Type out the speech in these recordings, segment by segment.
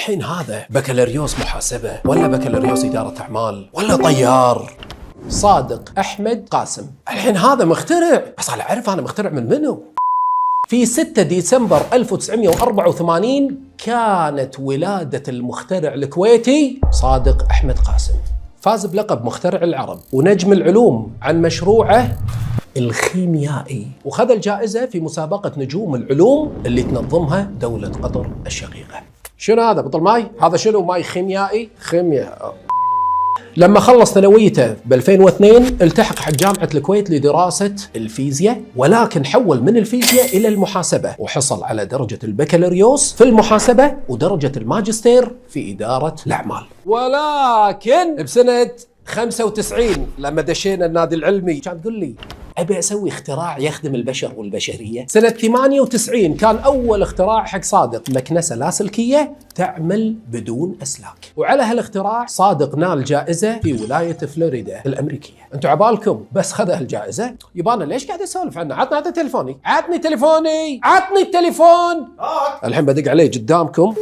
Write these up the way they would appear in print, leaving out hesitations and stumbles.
الحين هذا بكالوريوس محاسبة ولا بكالوريوس إدارة أعمال ولا طيار؟ صادق أحمد قاسم. الحين هذا مخترع، بس أنا أعرف أنا مخترع من منو؟ في 6 ديسمبر 1984 كانت ولادة المخترع الكويتي صادق أحمد قاسم. فاز بلقب مخترع العرب ونجم العلوم عن مشروعه الخيميائي، وخذ الجائزة في مسابقة نجوم العلوم اللي تنظمها دولة قطر الشقيقة. شنو هذا بطل ماي؟ هذا شنو ماي خيميائي؟ خيمياء. لما خلص ثانويته ب 2002 التحق حق جامعة الكويت لدراسة الفيزياء، ولكن حول من الفيزياء إلى المحاسبة، وحصل على درجة البكالوريوس في المحاسبة ودرجة الماجستير في إدارة الأعمال. ولكن بسنة 95 لما دشينا النادي العلمي كان تقول لي أبي أسوي اختراع يخدم البشر والبشرية. سنة 98 كان أول اختراع حق صادق مكنسة لاسلكية تعمل بدون أسلاك، وعلى هالاختراع صادق نال جائزة في ولاية فلوريدا الأمريكية. أنتوا عبالكم بس خذ هالجائزة؟ يبانا ليش قاعد أسولف عنه؟ عطني تليفوني، عطني تليفوني، عطني التليفون. الحين بدق عليه قدامكم.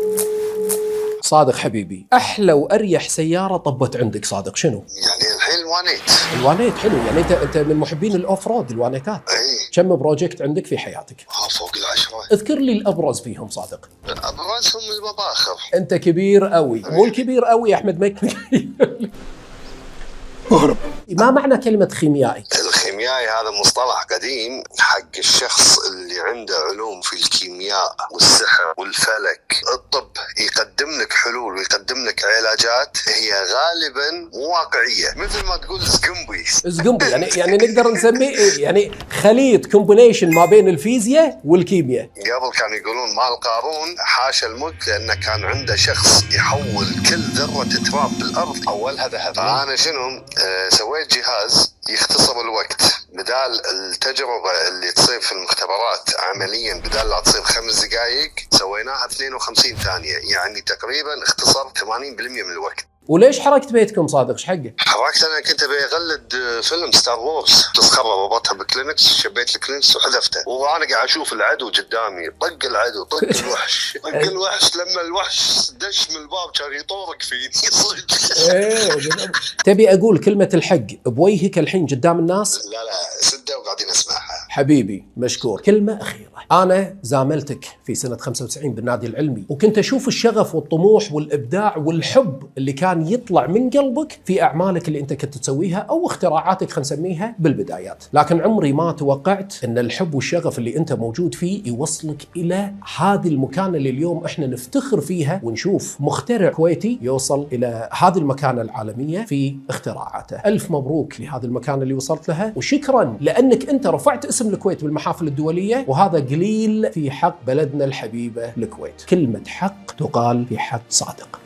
صادق حبيبي، أحلى وأريح سيارة طبت عندك صادق شنو؟ يعني الحين الوانيت. الوانيت حلو، يعني أنت من محبين الأوف رود الوانيتات. اي كم بروجكت عندك في حياتك؟ فوق العشرة. اذكر لي الأبرز فيهم صادق. ابرزهم المباخر. أنت كبير قوي، مو الكبير قوي يا أحمد مكي. ما معنى كلمة خيميائي؟ الخيميائي هذا مصطلح قديم حق الشخص اللي عنده علوم في الكيمياء والسحر والفلك. الطب يقدم لك حلول ويقدم لك علاجات هي غالبا مو واقعية، مثل ما تقول زقنبي يعني نقدر نسميه إيه؟ يعني خليط كومبينيشن ما بين الفيزياء والكيمياء. قبل كانوا يقولون مال قارون حاشا الملك، لأنه كان عنده شخص يحول كل ذرة تراب بالأرض حولها ذهب. فأنا شنو سويت جهاز يختصر الوقت، بدال التجربة اللي تصير في المختبرات عمليا بدال لا تصير 5 دقائق سويناها 52 ثانية، يعني تقريبا اختصر 80% من الوقت. وليش حركت بيتكم صادق؟ ايش حقه؟ حركت انا كنت ابي اقلد فيلم ستار وورز، تسخر ربطها بكلينكس، شبيت الكلينكس وحذفته، وانا قاعد اشوف العدو قدامي، طق العدو، طق الوحش، طق الوحش، لما الوحش دش من الباب كان يطورق فيني صدق. تبي اقول كلمة الحق بوجهك الحين قدام الناس؟ لا سده وقاعدين اسمعها. حبيبي مشكور. كلمة أخيرة، أنا زاملتك في سنة 95 بالنادي العلمي، وكنت أشوف الشغف والطموح والإبداع والحب اللي كان يطلع من قلبك في أعمالك اللي أنت كنت تسويها أو اختراعاتك خلينا نسميها بالبدايات، لكن عمري ما توقعت أن الحب والشغف اللي أنت موجود فيه يوصلك إلى هذه المكانة اللي اليوم إحنا نفتخر فيها، ونشوف مخترع كويتي يوصل إلى هذه المكانة العالمية في اختراعاته. ألف مبروك لهذه المكانة اللي وصلت لها، وشكرا لأنك أنت رفعت اسم الكويت بالمحافل الدولية، وهذا قليل في حق بلدنا الحبيبة الكويت. كلمة حق تقال في حق صادق.